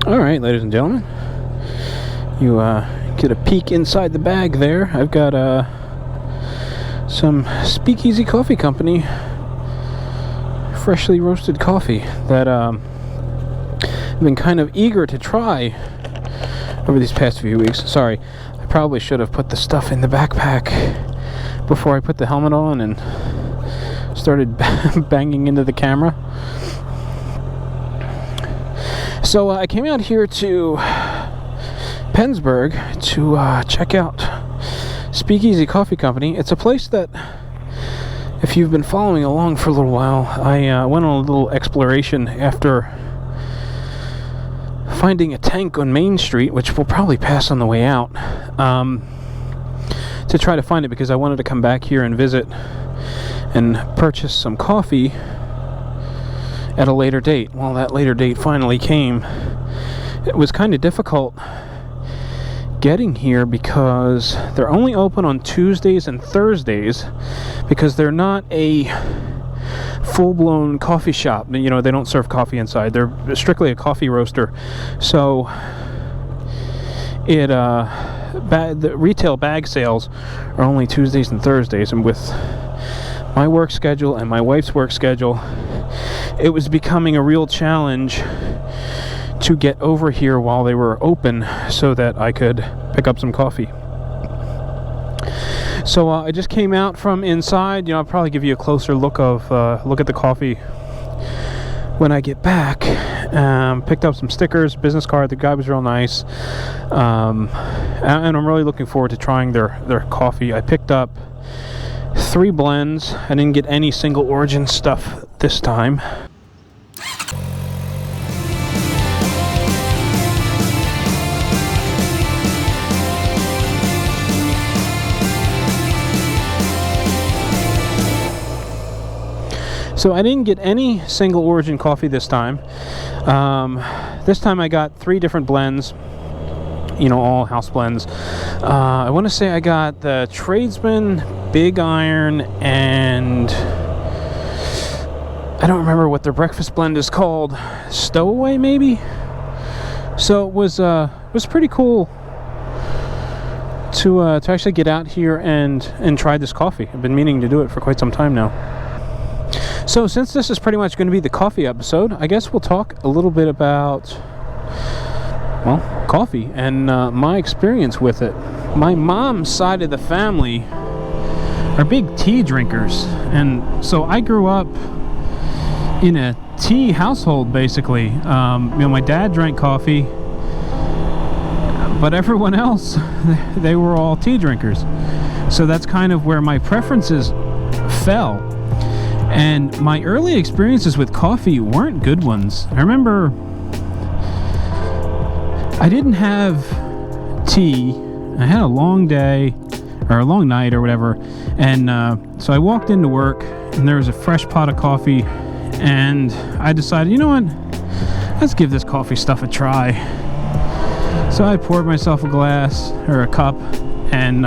Alright, ladies and gentlemen, you get a peek inside the bag there. I've got some Speakeasy Coffee Company freshly roasted coffee that I've been kind of eager to try over these past few weeks. Sorry, I probably should have put the stuff in the backpack before I put the helmet on and started banging into the camera. So I came out here to Pennsburg to check out Speakeasy Coffee Company. It's a place that, if you've been following along for a little while, I went on a little exploration after finding a tank on Main Street, which we'll probably pass on the way out, to try to find it because I wanted to come back here and visit and purchase some coffee at a later date. Well, that later date finally came. It was kind of difficult getting here because they're only open on Tuesdays and Thursdays because they're not a full-blown coffee shop. You know, they don't serve coffee inside. They're strictly a coffee roaster. So the retail bag sales are only Tuesdays and Thursdays, and with my work schedule and my wife's work schedule, it was becoming a real challenge to get over here while they were open so that I could pick up some coffee. So I just came out from inside. You know, I'll probably give you a closer look at the coffee when I get back. Picked up some stickers, business card. The guy was real nice, and I'm really looking forward to trying their coffee. I picked up 3 blends. I didn't get any single origin stuff this time. So I didn't get any single origin coffee this time. This time I got 3 different blends, you know, all house blends. I want to say I got the Tradesman, Big Iron, and I don't remember what their breakfast blend is called. Stowaway, maybe? So it was pretty cool to actually get out here and try this coffee. I've been meaning to do it for quite some time now. So since this is pretty much going to be the coffee episode, I guess we'll talk a little bit about, well, coffee and my experience with it. My mom's side of the family are big tea drinkers, and so I grew up in a tea household, basically. You know, my dad drank coffee, but everyone else, they were all tea drinkers. So that's kind of where my preferences fell. And my early experiences with coffee weren't good ones. I remember I didn't have tea. I had a long day, or a long night, or whatever. And so I walked into work, and there was a fresh pot of coffee. And I decided, you know what? Let's give this coffee stuff a try. So I poured myself a glass, or a cup, and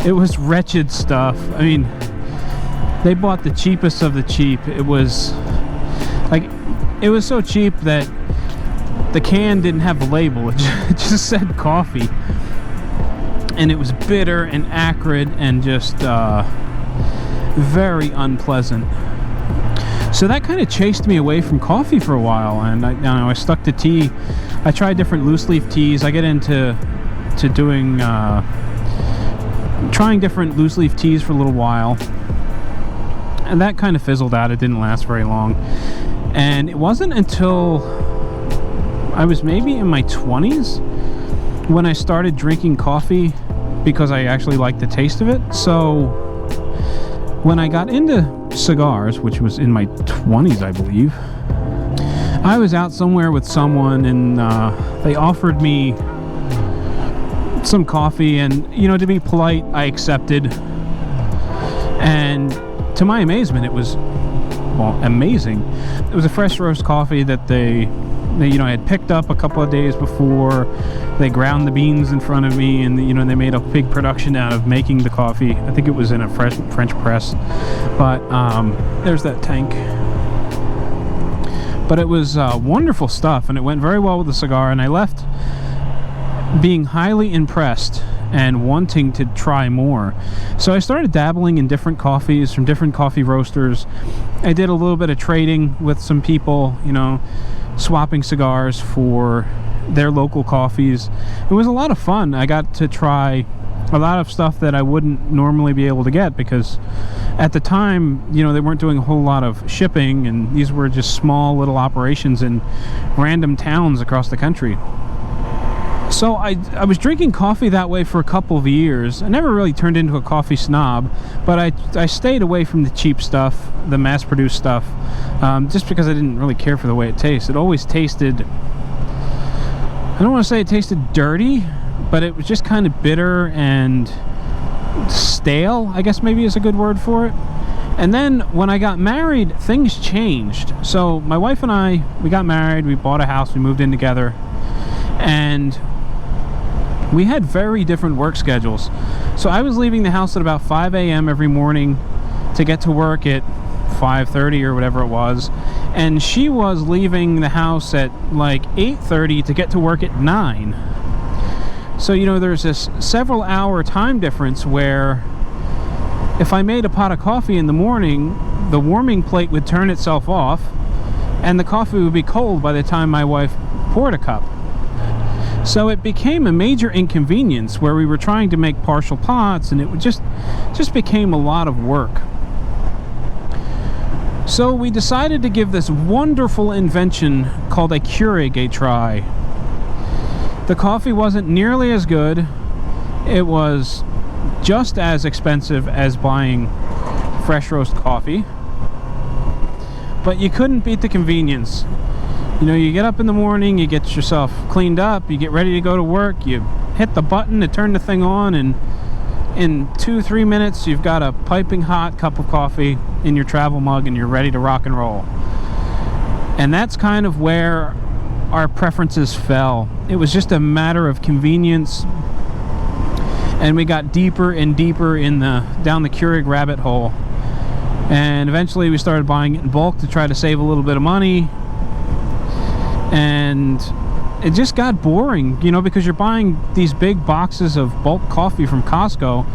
it was wretched stuff. I mean, they bought the cheapest of the cheap. It was so cheap that the can didn't have a label. It just said coffee, and it was bitter and acrid and just very unpleasant. So that kind of chased me away from coffee for a while, and I stuck to tea. I tried different loose leaf teas. I get into doing trying different loose leaf teas for a little while. And that kind of fizzled out. It didn't last very long. And it wasn't until I was maybe in my 20s when I started drinking coffee because I actually liked the taste of it. So when I got into cigars, which was in my 20s, I believe, I was out somewhere with someone, and they offered me some coffee, and, you know, to be polite, I accepted. And to my amazement, it was, well, amazing. It was a fresh roast coffee that they you know, I had picked up a couple of days before. They ground the beans in front of me, and, you know, they made a big production out of making the coffee. I think it was in a French press. But there's that tank. But it was wonderful stuff, and it went very well with the cigar, and I left being highly impressed and wanting to try more. So I started dabbling in different coffees from different coffee roasters. I did a little bit of trading with some people, you know, swapping cigars for their local coffees. It was a lot of fun. I got to try a lot of stuff that I wouldn't normally be able to get, because at the time, you know, they weren't doing a whole lot of shipping, and these were just small little operations in random towns across the country. So I was drinking coffee that way for a couple of years. I never really turned into a coffee snob, but I stayed away from the cheap stuff, the mass-produced stuff, just because I didn't really care for the way it tastes. It always tasted, I don't want to say it tasted dirty, but it was just kind of bitter and stale, I guess maybe is a good word for it. And then when I got married, things changed. So my wife and I, we got married, we bought a house, we moved in together, and we had very different work schedules. So I was leaving the house at about 5 a.m. every morning to get to work at 5:30 or whatever it was, and she was leaving the house at like 8:30 to get to work at 9. So, you know, there's this several hour time difference where if I made a pot of coffee in the morning, the warming plate would turn itself off and the coffee would be cold by the time my wife poured a cup. So it became a major inconvenience where we were trying to make partial pots, and it would just became a lot of work. So we decided to give this wonderful invention called a Keurig a try. The coffee wasn't nearly as good. It was just as expensive as buying fresh roast coffee, but you couldn't beat the convenience. You know, you get up in the morning, you get yourself cleaned up, you get ready to go to work, you hit the button to turn the thing on, and in 2-3 minutes you've got a piping hot cup of coffee in your travel mug and you're ready to rock and roll. And that's kind of where our preferences fell. It was just a matter of convenience, and we got deeper and deeper in down the Keurig rabbit hole, and eventually we started buying it in bulk to try to save a little bit of money. And it just got boring, you know, because you're buying these big boxes of bulk coffee from Costco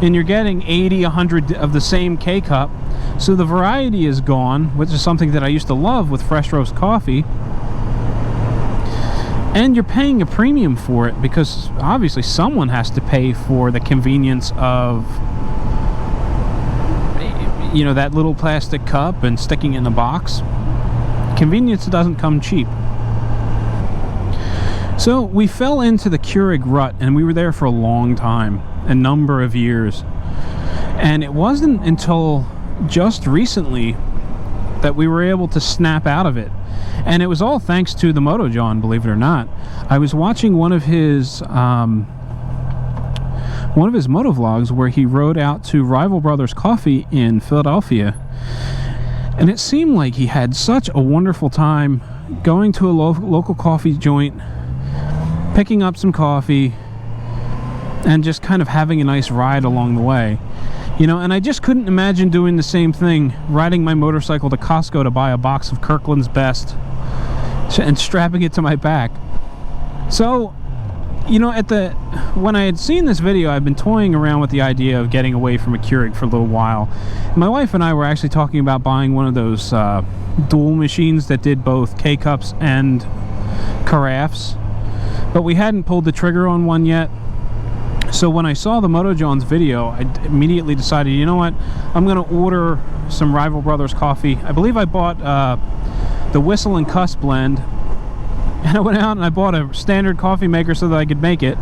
and you're getting 80, 100 of the same K-cup. So the variety is gone, which is something that I used to love with fresh roast coffee. And you're paying a premium for it because obviously someone has to pay for the convenience of, you know, that little plastic cup and sticking it in a box. Convenience doesn't come cheap. So we fell into the Keurig rut, and we were there for a long time, a number of years. And it wasn't until just recently that we were able to snap out of it. And it was all thanks to the Moto John, believe it or not. I was watching one of his moto vlogs where he rode out to Rival Brothers Coffee in Philadelphia. And it seemed like he had such a wonderful time going to a local coffee joint, picking up some coffee, and just kind of having a nice ride along the way. You know, and I just couldn't imagine doing the same thing, riding my motorcycle to Costco to buy a box of Kirkland's Best and strapping it to my back. So, you know, when I had seen this video, I've been toying around with the idea of getting away from a Keurig for a little while. My wife and I were actually talking about buying one of those dual machines that did both K-cups and carafes, but we hadn't pulled the trigger on one yet. So when I saw the Moto John's video, I immediately decided, you know what, I'm going to order some Rival Brothers coffee. I believe I bought the Whistle and Cuss blend, and I went out and I bought a standard coffee maker so that I could make it,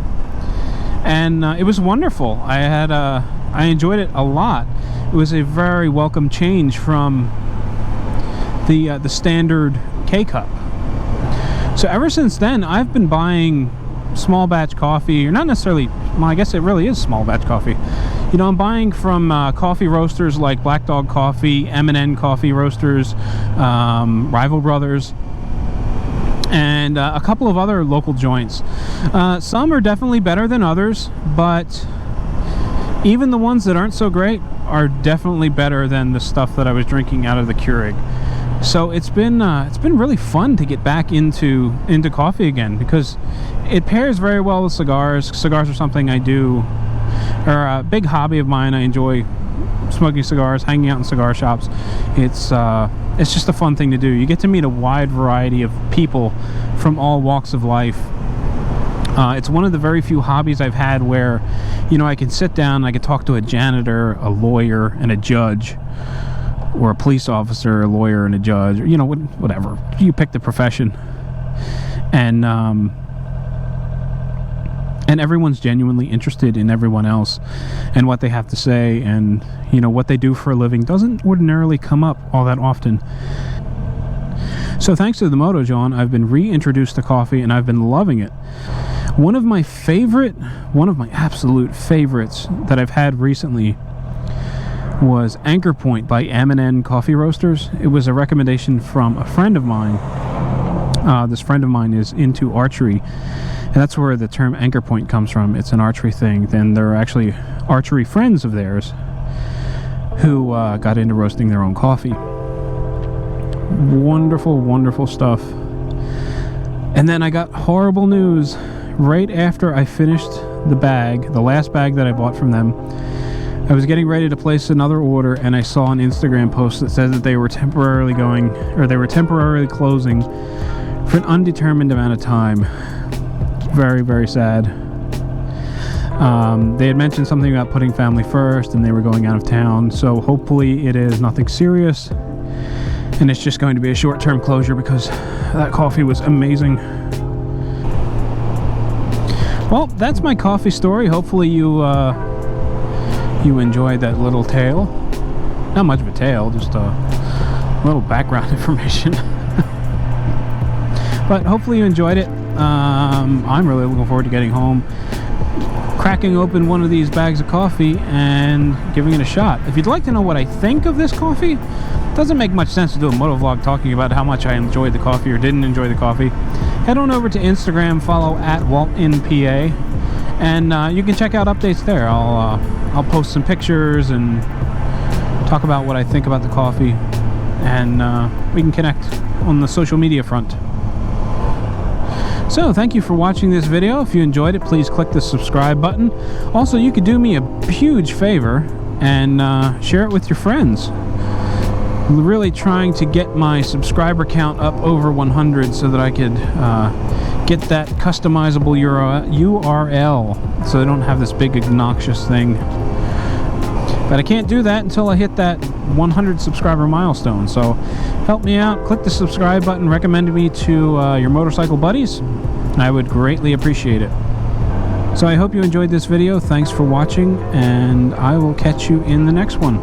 and it was wonderful. I enjoyed it a lot. It was a very welcome change from the standard K-cup. So ever since then, I've been buying small batch coffee, or not necessarily, well, I guess it really is small batch coffee. You know, I'm buying from coffee roasters like Black Dog Coffee, M&N Coffee Roasters, Rival Brothers, and a couple of other local joints. Some are definitely better than others, but even the ones that aren't so great are definitely better than the stuff that I was drinking out of the Keurig. So it's been really fun to get back into coffee again, because it pairs very well with cigars. Cigars are something I do, or a big hobby of mine. I enjoy smoking cigars, hanging out in cigar shops. It's just a fun thing to do. You get to meet a wide variety of people from all walks of life. It's one of the very few hobbies I've had where, you know, I can sit down, I can talk to a janitor, a lawyer, and a judge, or a police officer, a lawyer, and a judge, or, you know, whatever. You pick the profession. And everyone's genuinely interested in everyone else and what they have to say, and, you know, what they do for a living doesn't ordinarily come up all that often. So thanks to the Moto John, I've been reintroduced to coffee, and I've been loving it. One of my absolute favorites that I've had recently was Anchor Point by M&N Coffee Roasters. It was a recommendation from a friend of mine. This friend of mine is into archery, and that's where the term Anchor Point comes from. It's an archery thing. Then there are actually archery friends of theirs who got into roasting their own coffee. Wonderful, wonderful stuff. And then I got horrible news right after I finished the last bag that I bought from them. I was getting ready to place another order, and I saw an Instagram post that said that they were temporarily closing for an undetermined amount of time. Very, very sad. They had mentioned something about putting family first, and they were going out of town, so hopefully it is nothing serious, and it's just going to be a short-term closure, because that coffee was amazing. Well, that's my coffee story. Hopefully you enjoyed that little tale. Not much of a tale, just a little background information. But hopefully you enjoyed it. I'm really looking forward to getting home, cracking open one of these bags of coffee, and giving it a shot. If you'd like to know what I think of this coffee, it doesn't make much sense to do a motovlog talking about how much I enjoyed the coffee or didn't enjoy the coffee. Head on over to Instagram, follow @WaltInPA, and you can check out updates there. I'll post some pictures and talk about what I think about the coffee, and we can connect on the social media front. So thank you for watching this video. If you enjoyed it, please click the subscribe button. Also, you could do me a huge favor and share it with your friends. I'm really trying to get my subscriber count up over 100 so that I could get that customizable URL, so I don't have this big obnoxious thing. But I can't do that until I hit that 100 subscriber milestone. So help me out, click the subscribe button, recommend me to your motorcycle buddies. I would greatly appreciate it. So I hope you enjoyed this video. Thanks for watching, and I will catch you in the next one.